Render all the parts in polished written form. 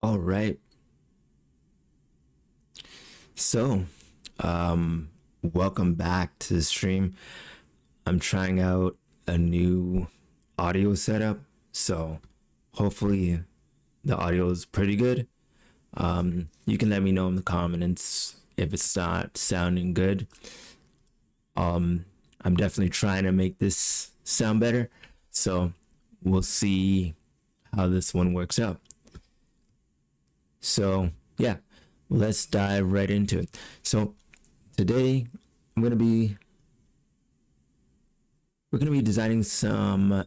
All right. So, welcome back to the stream. I'm trying out a new audio setup, so hopefully the audio is pretty good. You can let me know in the comments if it's not sounding good. I'm definitely trying to make this sound better, so we'll see how this one works out. So, yeah, let's dive right into it. So, today I'm gonna be we're gonna be designing some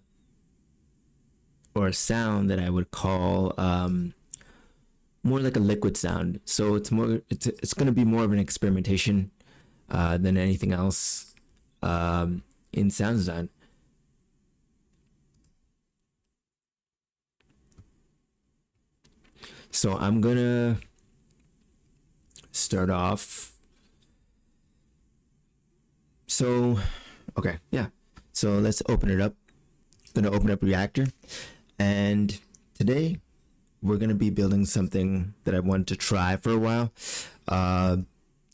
or a sound that I would call more like a liquid sound. So it's gonna be more of an experimentation than anything else in sound design. So I'm gonna start off. So okay, yeah. So let's open it up. I'm gonna open up Reactor, and today we're gonna be building something that I wanted to try for a while. Uh,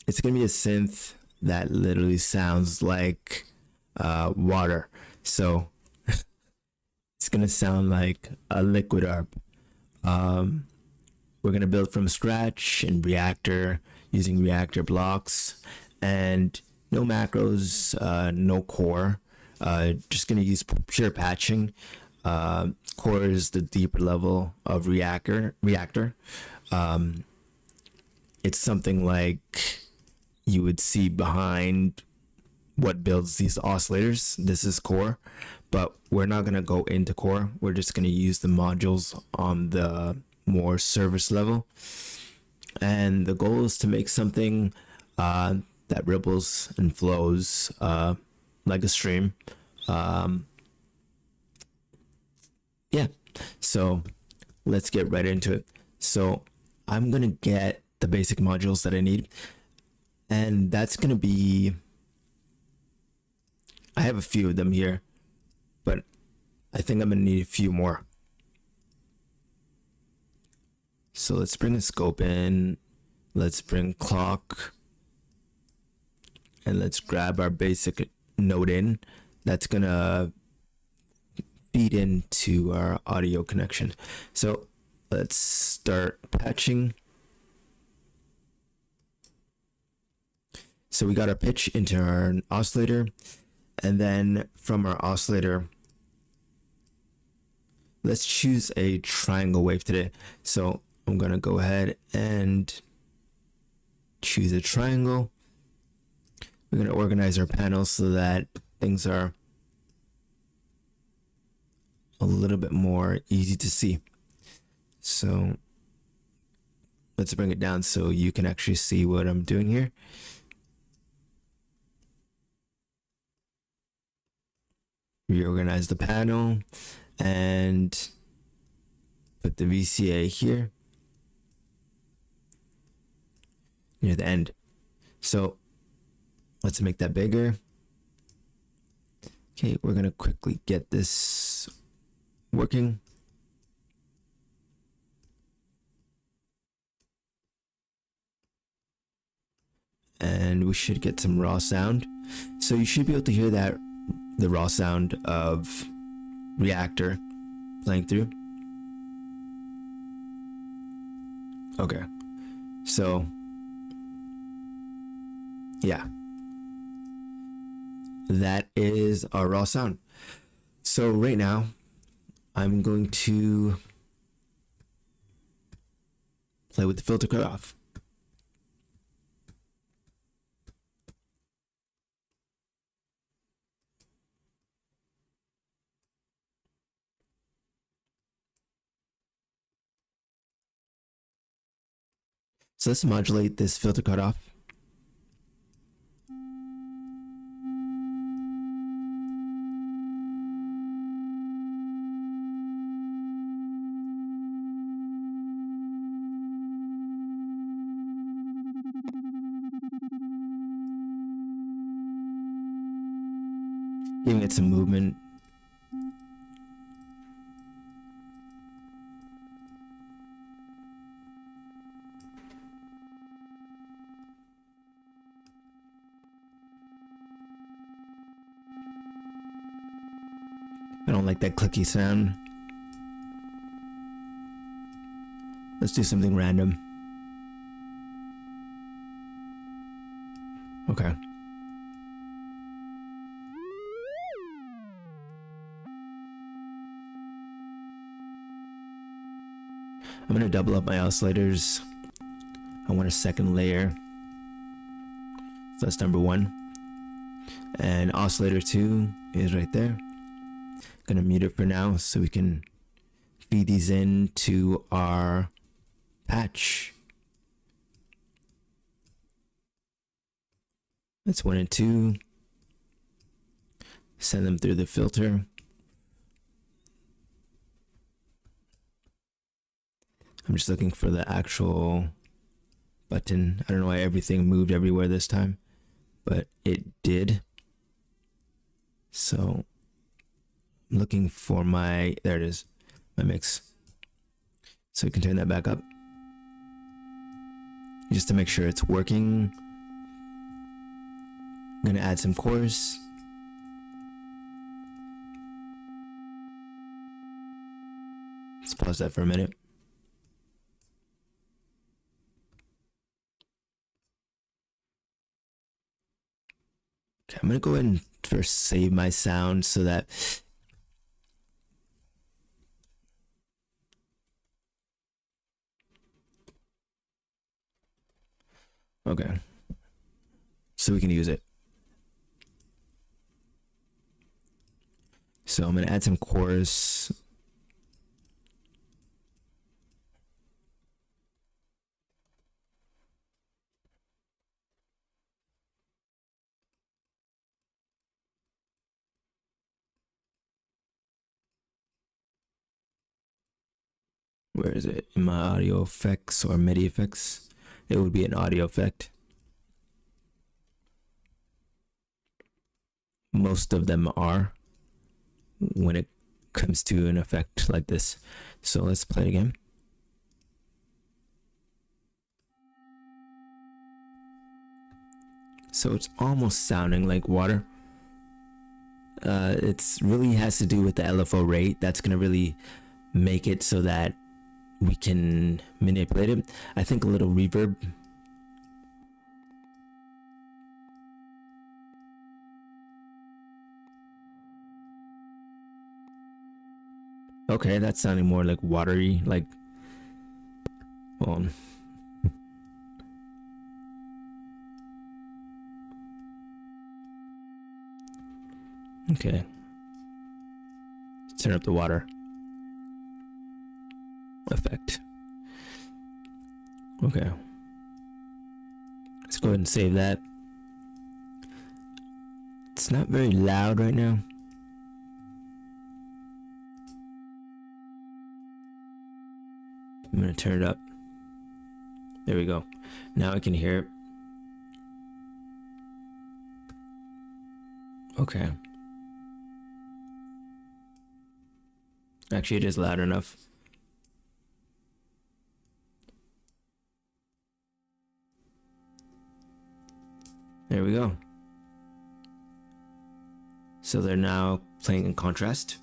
it's gonna be a synth that literally sounds like water. So it's gonna sound like a Liquid Arp. Um, we're gonna build from scratch in Reactor using Reactor blocks and no macros, no core. Just gonna use pure patching. Core is the deeper level of Reactor. Um, it's something like you would see behind what builds these oscillators. This is core, but we're not going to go into core. We're just going to use the modules on the more service level. And the goal is to make something that ripples and flows like a stream. Yeah, so let's get right into it. So I'm going to get the basic modules that I need, and that's going to be, I have a few of them here, but I think I'm going to need a few more. So let's bring a scope in, let's bring clock, and let's grab our basic node in. That's going to feed into our audio connection. So let's start patching. So we got our pitch into our oscillator, and then from our oscillator, let's choose a triangle wave today. So I'm gonna go ahead and choose a triangle. We're gonna organize our panels so that things are a little bit more easy to see. So let's bring it down so you can actually see what I'm doing here. Reorganize the panel and put the VCA here near the end. So let's make that bigger. Okay, we're gonna quickly get this working. And we should get some raw sound. So you should be able to hear that, the raw sound of Reactor playing through. Okay, so yeah, that is our raw sound. So right now I'm going to play with the filter cutoff. So let's modulate this filter cutoff. Giving it some movement. don't like that clicky sound. Let's do something random. Okay. I'm gonna double up my oscillators. I want a second layer. So that's number 1. And oscillator 2 is right there. Gonna mute it for now so we can feed these into our patch. That's 1 and 2. Send them through the filter. I'm just looking for the actual button. I don't know why everything moved everywhere this time, but it did. So I'm looking for my, there it is, my mix. So we can turn that back up just to make sure it's working. I'm gonna add some chorus. Let's pause that for a minute. Okay, I'm gonna go ahead and first save my sound so that okay, so we can use it. So I'm gonna add some chorus. Where is it? In my audio effects or MIDI effects? It would be an audio effect. Most of them are when it comes to an effect like this. So let's play it again. So it's almost sounding like water. It's really has to do with the LFO rate. That's gonna really make it so that we can manipulate it. I think a little reverb. Okay, that's sounding more like watery, like, well, okay. Let's turn up the water effect. Okay. Let's go ahead and save that. It's not very loud right now. I'm gonna turn it up. There we go. Now I can hear it. Okay. Actually, it is loud enough. There we go. So they're now playing in contrast.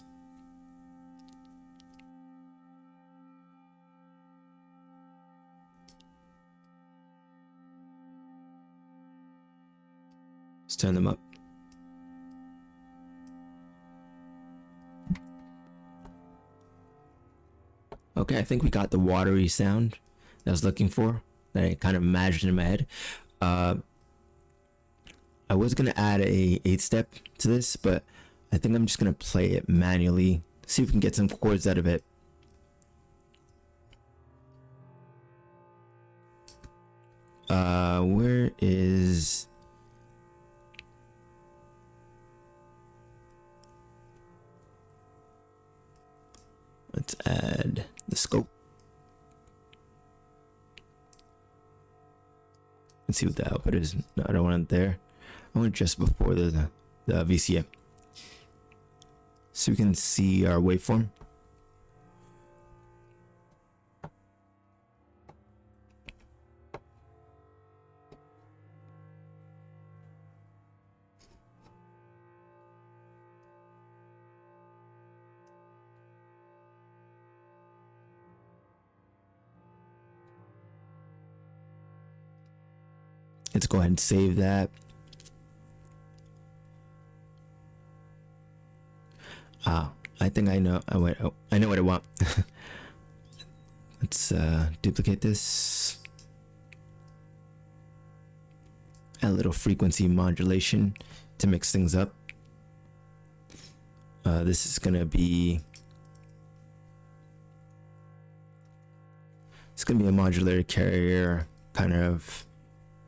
Let's turn them up. Okay, I think we got the watery sound that I was looking for, that I kind of imagined in my head. I was gonna add a 8-step to this, but I think I'm just gonna play it manually, see if we can get some chords out of it. Where is... Let's add the scope. Let's see what the output is. No, I don't want it there. I want it just before the VCA. So we can see our waveform. let's go ahead and save that. I think I know. I know what I want. Let's duplicate this. Add a little frequency modulation to mix things up. This is gonna be. It's gonna be a modulator carrier kind of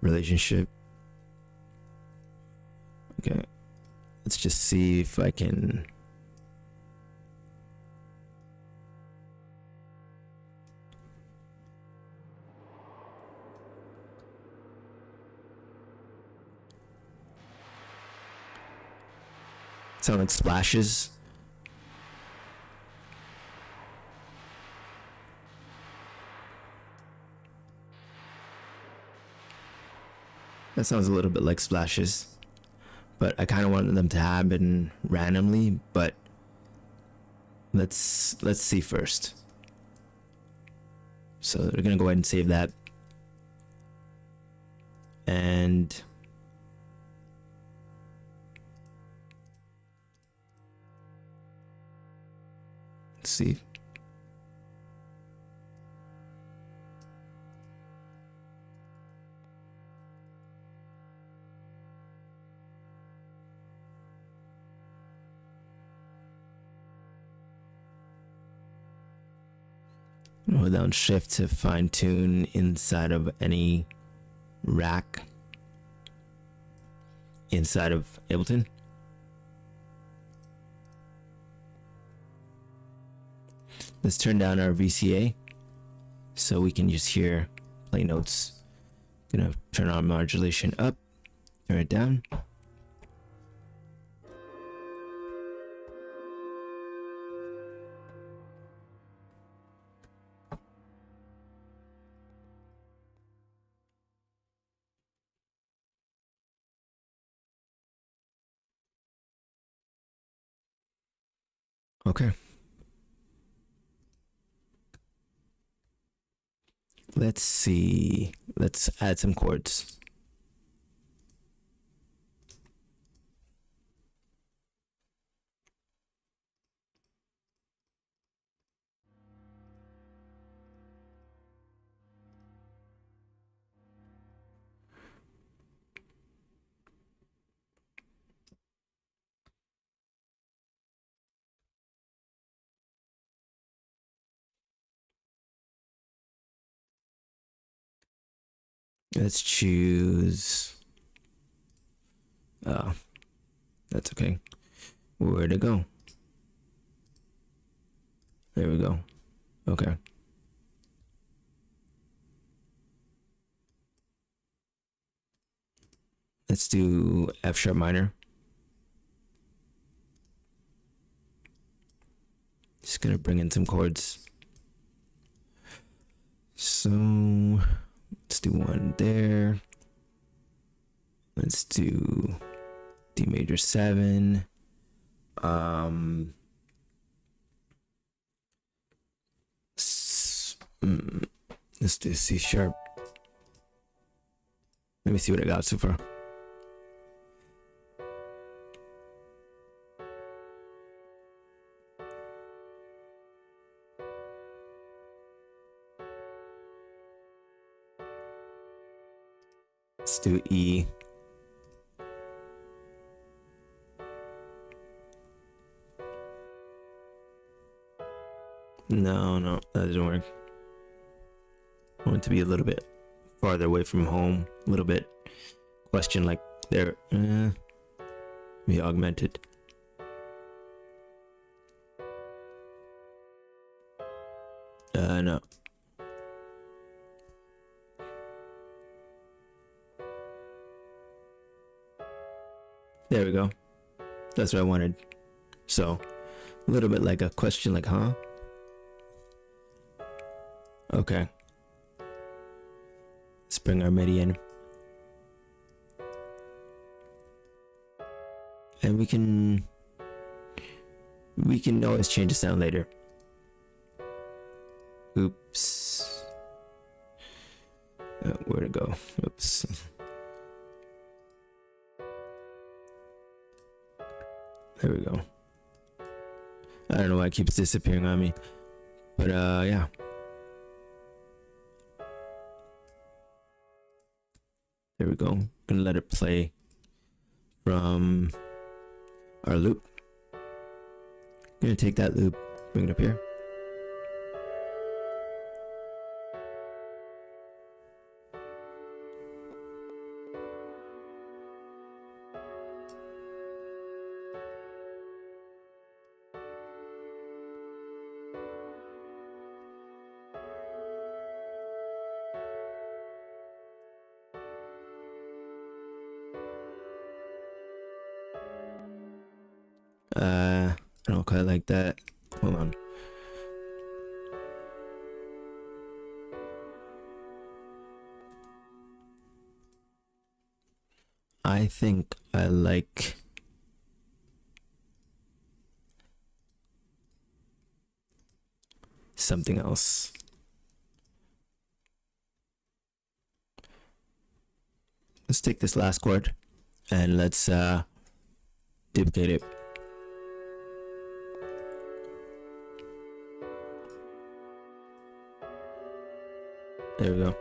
relationship. Okay, let's just see if I can. Sound like splashes. That sounds a little bit like splashes, but I kind of wanted them to happen randomly, but let's see first. So we're gonna go ahead and save that. And let's see. Hold down shift to fine tune inside of any rack inside of Ableton. Let's turn down our VCA so we can just hear play notes. Gonna turn our modulation up, turn it down. Okay. Let's see. Let's add some chords. Let's choose. Oh, that's okay. Where'd it go? There we go. Okay. Let's do F sharp minor. Just gonna bring in some chords. So let's do one there. Let's do D major 7. Let's do C sharp. Let me see what I got so far. Let's do E. No, that didn't work. I want it to be a little bit farther away from home. A little bit. Question like there. Be augmented. No. There we go. That's what I wanted. So, a little bit like a question like, huh? Okay. Let's bring our MIDI in. And we can always change the sound later. Oops. Where'd it go? Oops. There we go. I don't know why it keeps disappearing on me, but yeah. There we go. Gonna let it play from our loop. Gonna take that loop, bring it up here. I don't quite like that. Hold on. I think I like something else. Let's take this last chord and let's duplicate it. There we go.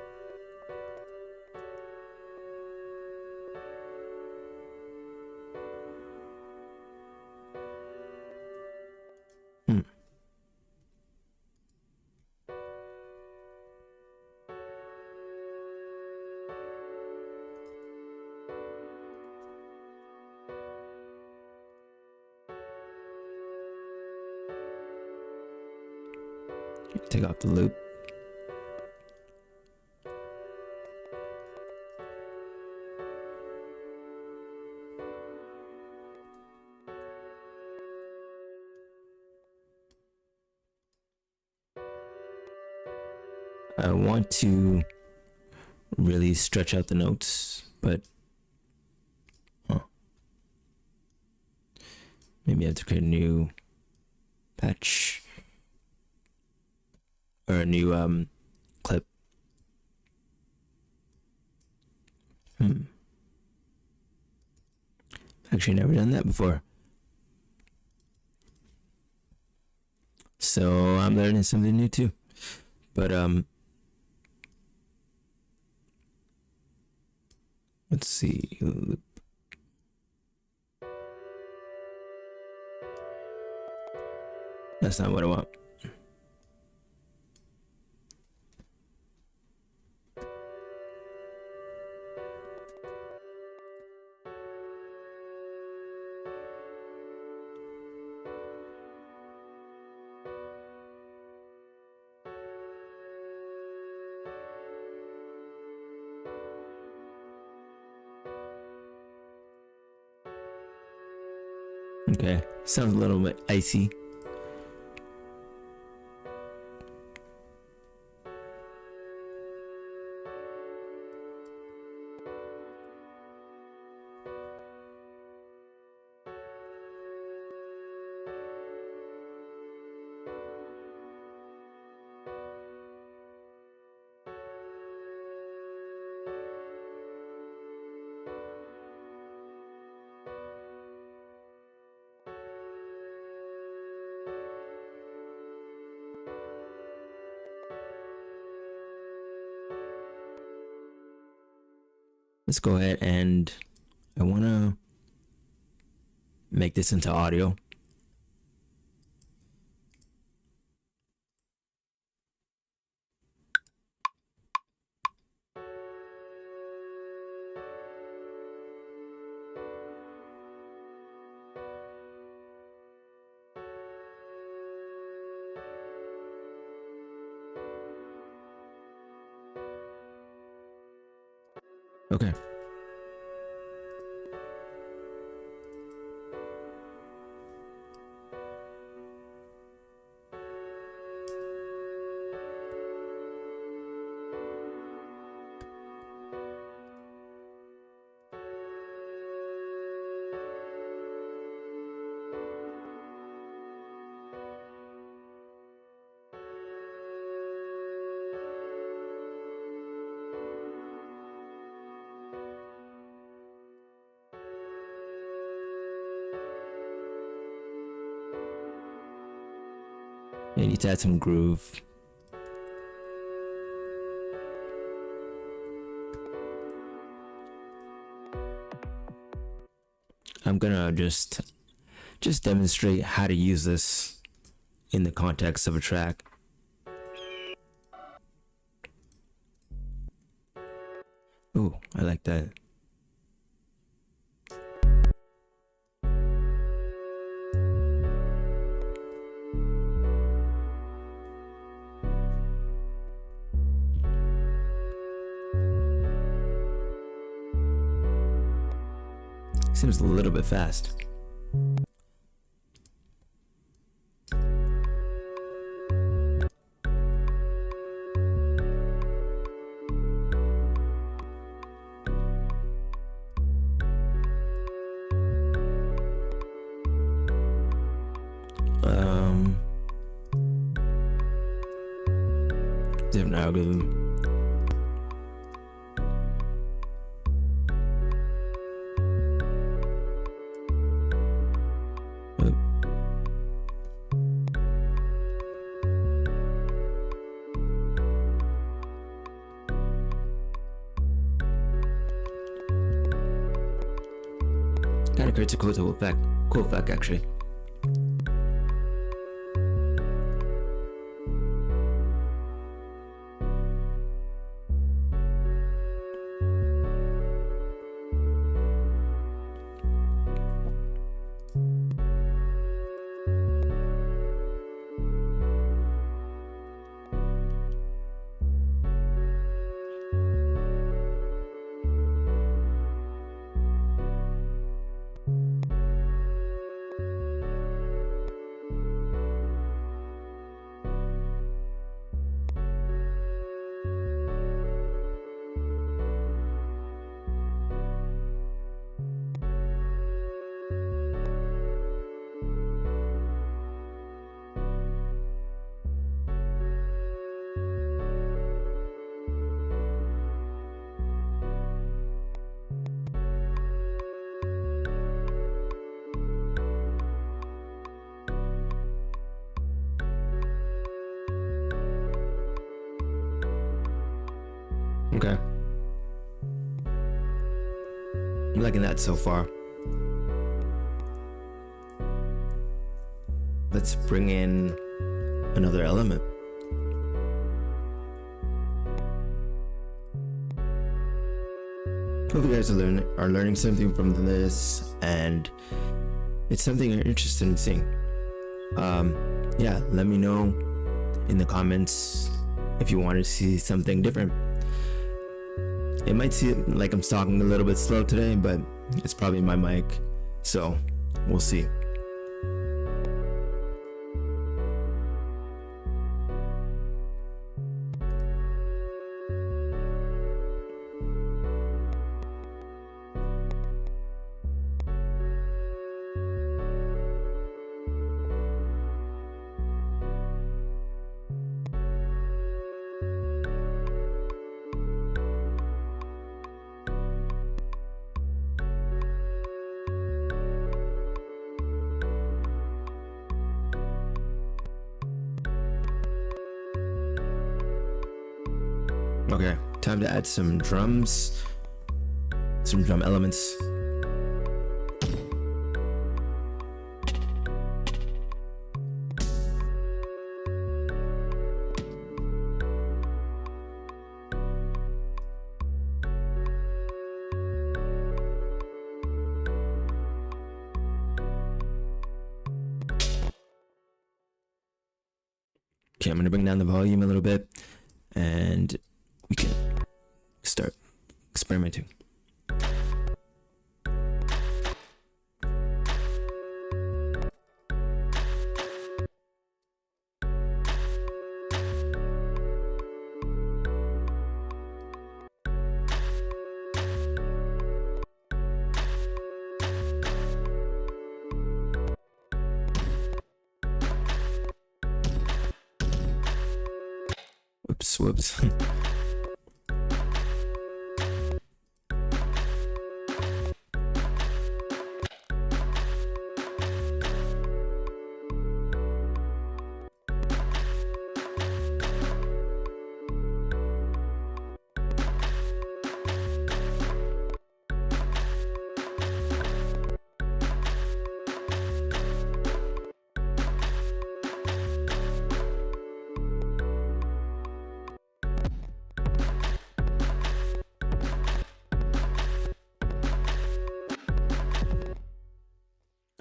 Take off the loop. I want to really stretch out the notes, but maybe I have to create a new patch or a new clip. Actually never done that before, so I'm learning something new too. But let's see. That's not what I want. Okay, sounds a little bit icy. Let's go ahead and I want to make this into audio. Okay. I need to add some groove. I'm gonna just demonstrate how to use this in the context of a track. Ooh, I like that. Seems a little bit fast. Different algorithm. Kind of creates a cool effect actually. Okay. I'm liking that so far. Let's bring in another element. Hope you guys are learning something from this, and it's something you're interested in seeing. Yeah, let me know in the comments if you want to see something different. It might seem like I'm talking a little bit slow today, but it's probably my mic, so we'll see. Okay, time to add some drums, some drum elements. Okay, I'm gonna bring down the volume a little bit, and we can start experimenting. Whoops.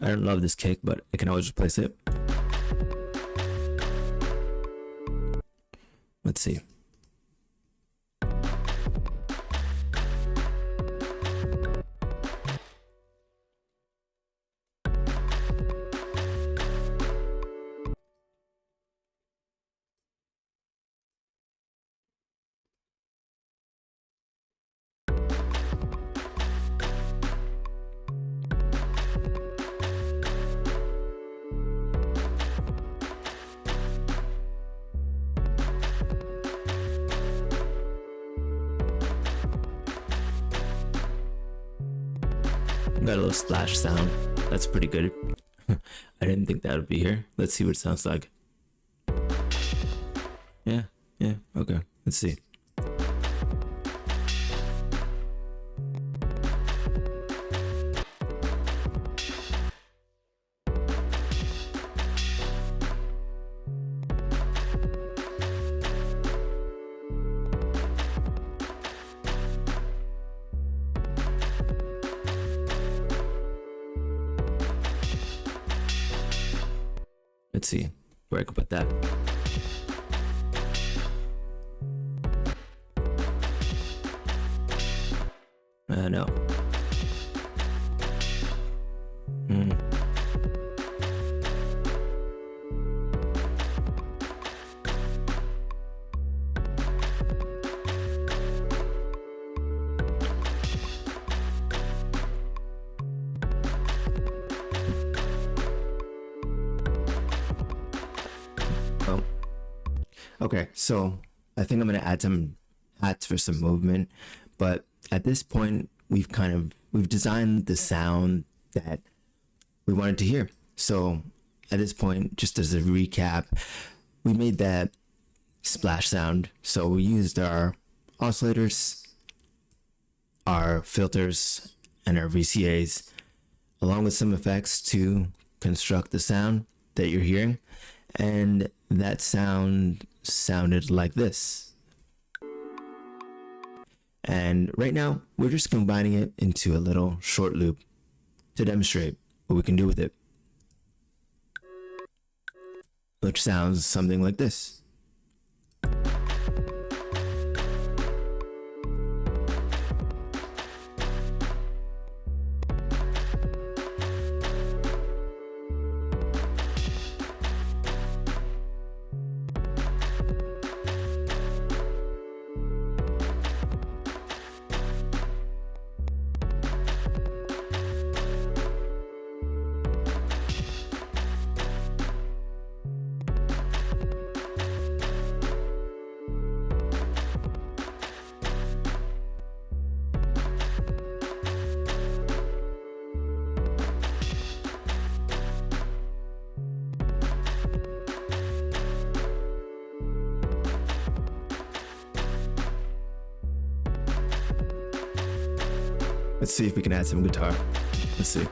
I don't love this kick, but I can always replace it. Let's see. Got a little splash sound. That's pretty good. I didn't think that would be here. Let's see what it sounds like. Yeah, okay. Let's see. Let's see where I can put that. No. Okay, so I think I'm gonna add some hats for some movement, but at this point we've designed the sound that we wanted to hear. So at this point, just as a recap, we made that splash sound. So we used our oscillators, our filters, and our VCAs, along with some effects to construct the sound that you're hearing. And that sound sounded like this. And right now we're just combining it into a little short loop to demonstrate what we can do with it, which sounds something like this. Let's see if we can add some guitar. Let's see.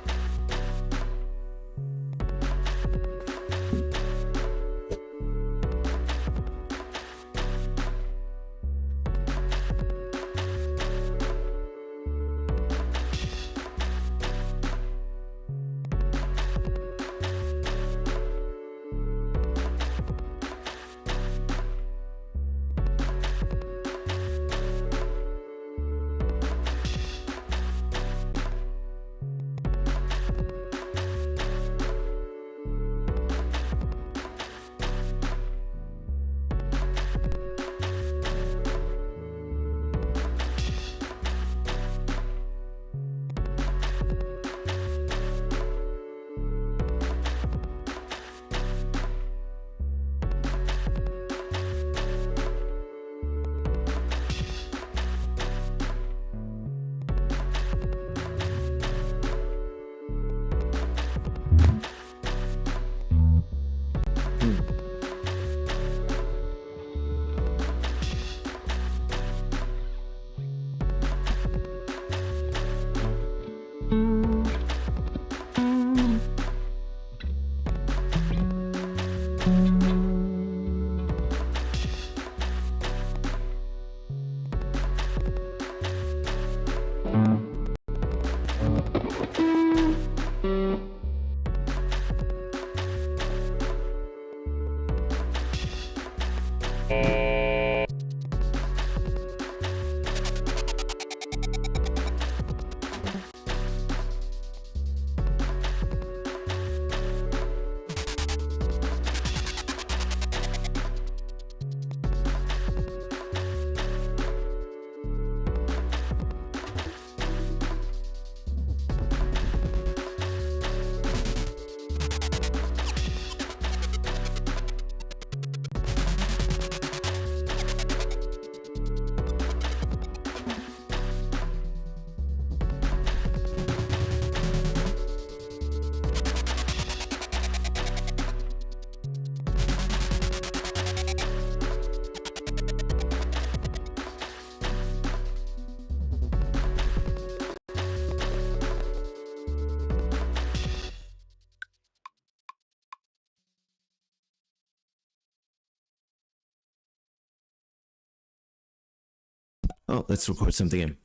Oh, let's record something in.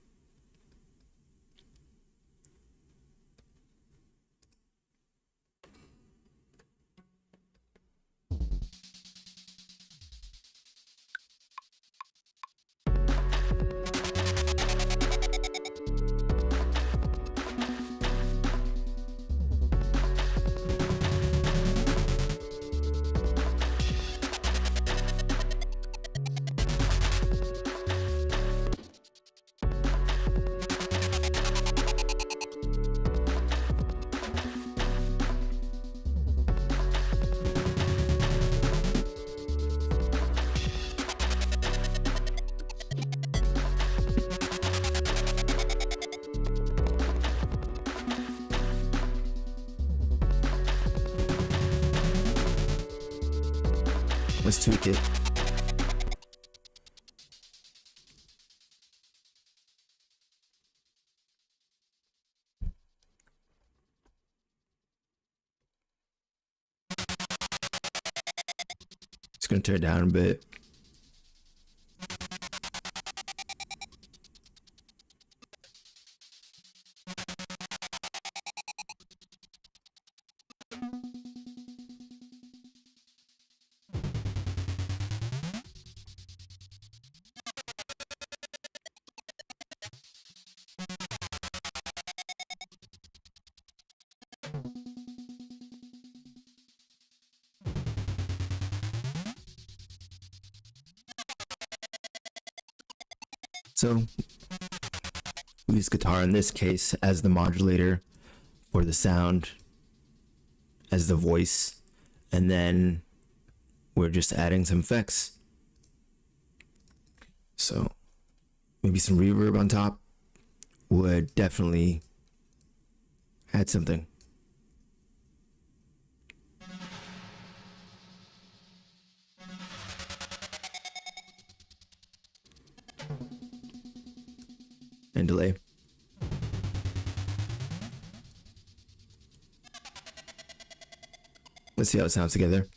Let's tweak it. Just gonna turn it down a bit. So we use guitar in this case as the modulator for the sound, as the voice, and then we're just adding some effects. So maybe some reverb on top would definitely add something. And delay. Let's see how it sounds together.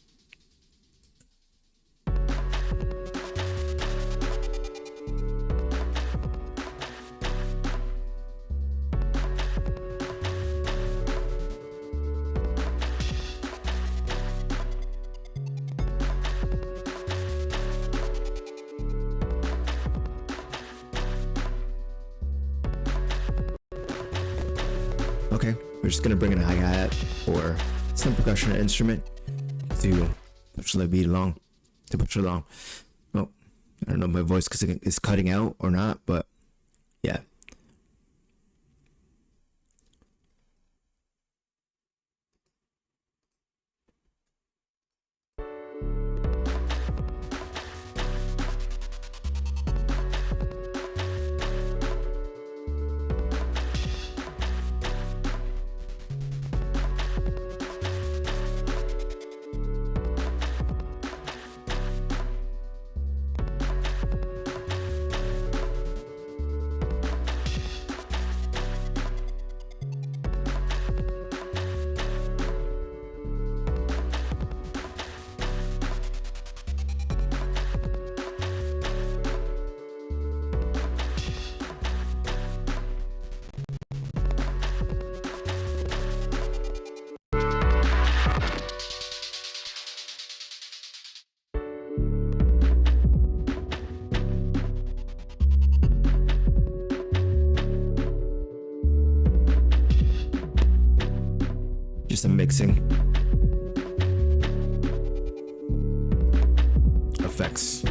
Okay, we're just gonna bring in a hi-hat or some percussion instrument to push the beat along, Oh, I don't know my voice because it's cutting out or not, but yeah. Just some mixing effects.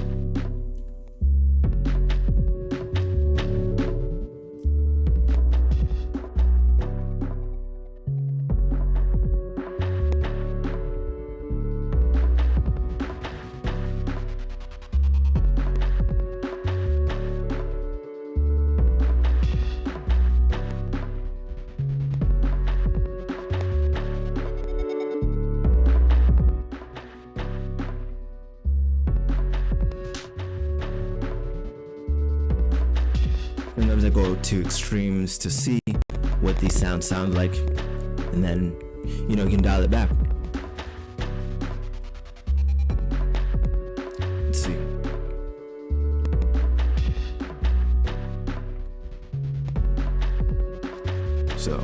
Sometimes I go to extremes to see what these sounds sound like, and then, you know, you can dial it back. Let's see. So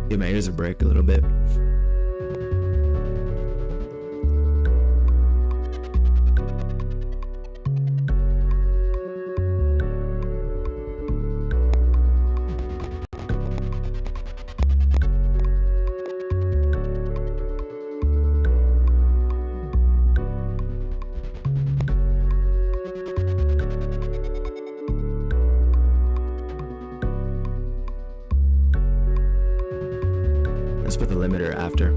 give my ears a break a little bit. Let's put the limiter after.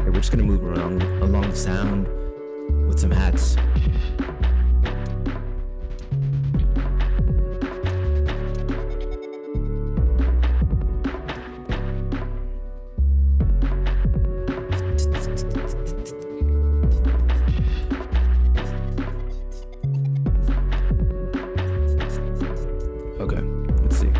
We're just gonna move around along the sound with some hats. Okay, let's see.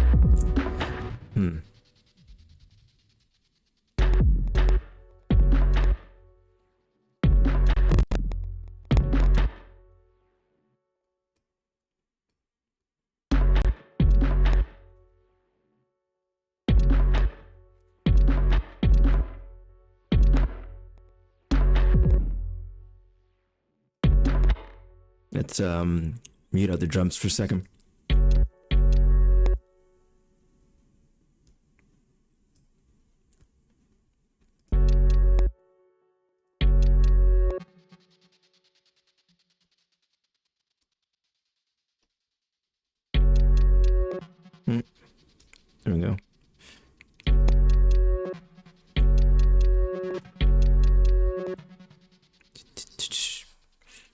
Let's mute out the drums for a second. There we go.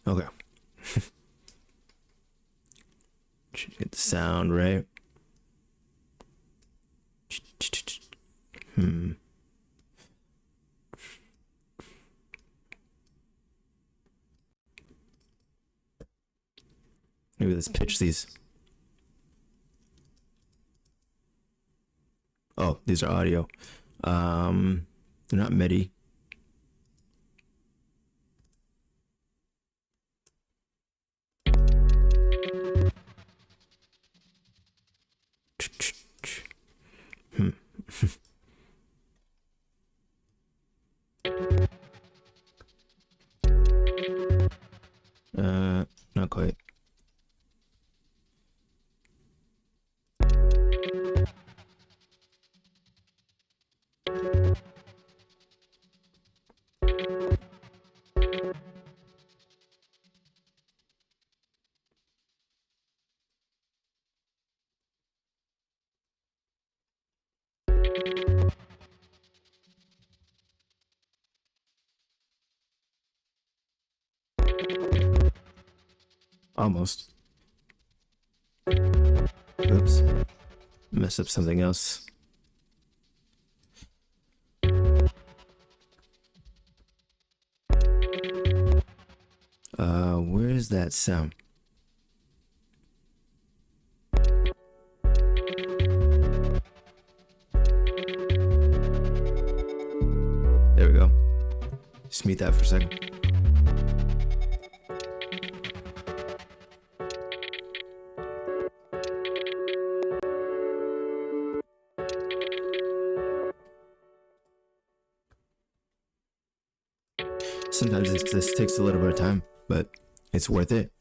Okay. Should get the sound right. Maybe let's pitch these. Oh, these are audio. They're not MIDI. Not quite. Almost. Oops. Messed up something else. Where is that sound? There we go. Just mute that for a second. Sometimes this takes a little bit of time, but it's worth it.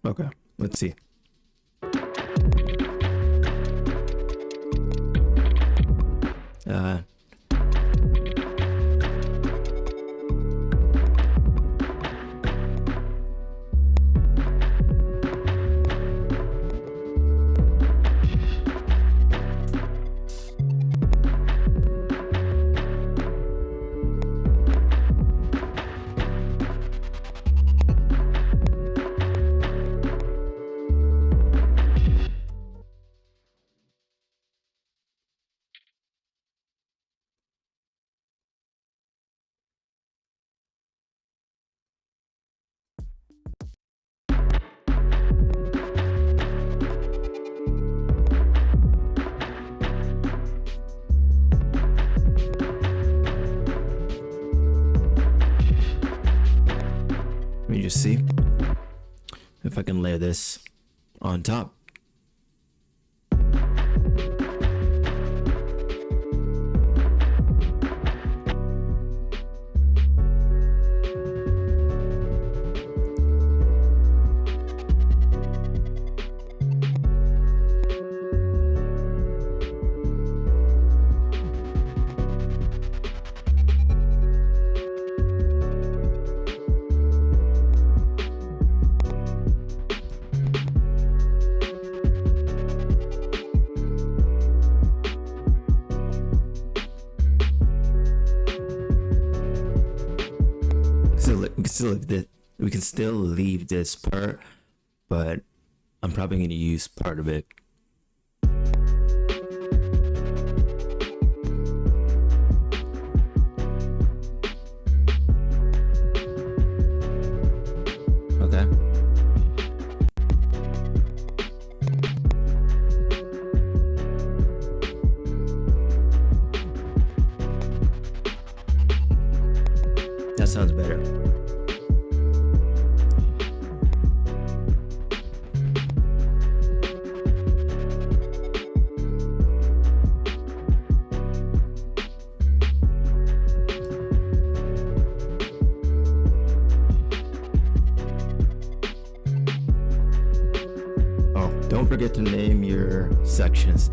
Okay, let's see. Let me just see if I can layer this on top. We can still leave this part, but I'm probably going to use part of it. Okay. That sounds better. Don't forget to name your sections.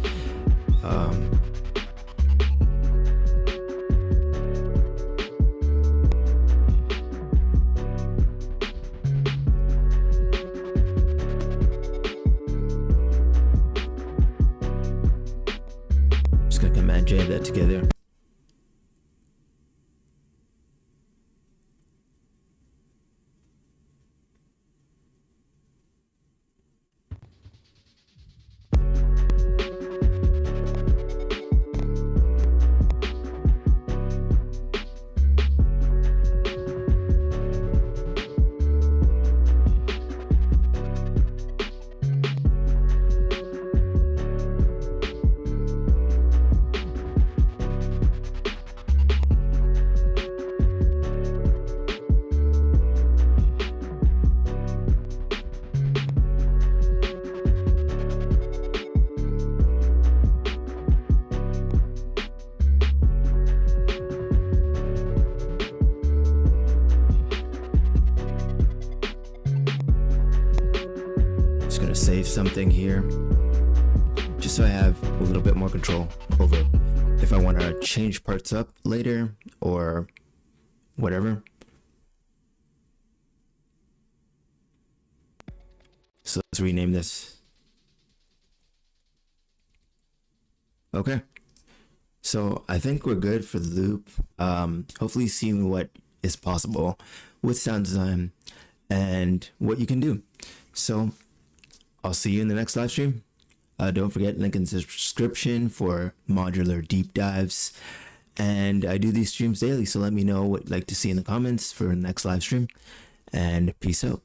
Just gonna Command J that together. gonna save something here just so I have a little bit more control over if I want to change parts up later or whatever. So let's rename this. Okay. So I think we're good for the loop. Hopefully seeing what is possible with sound design and what you can do. So I'll see you in the next live stream. Don't forget, link in the description for modular deep dives. And I do these streams daily, so let me know what you'd like to see in the comments for the next live stream. And peace out.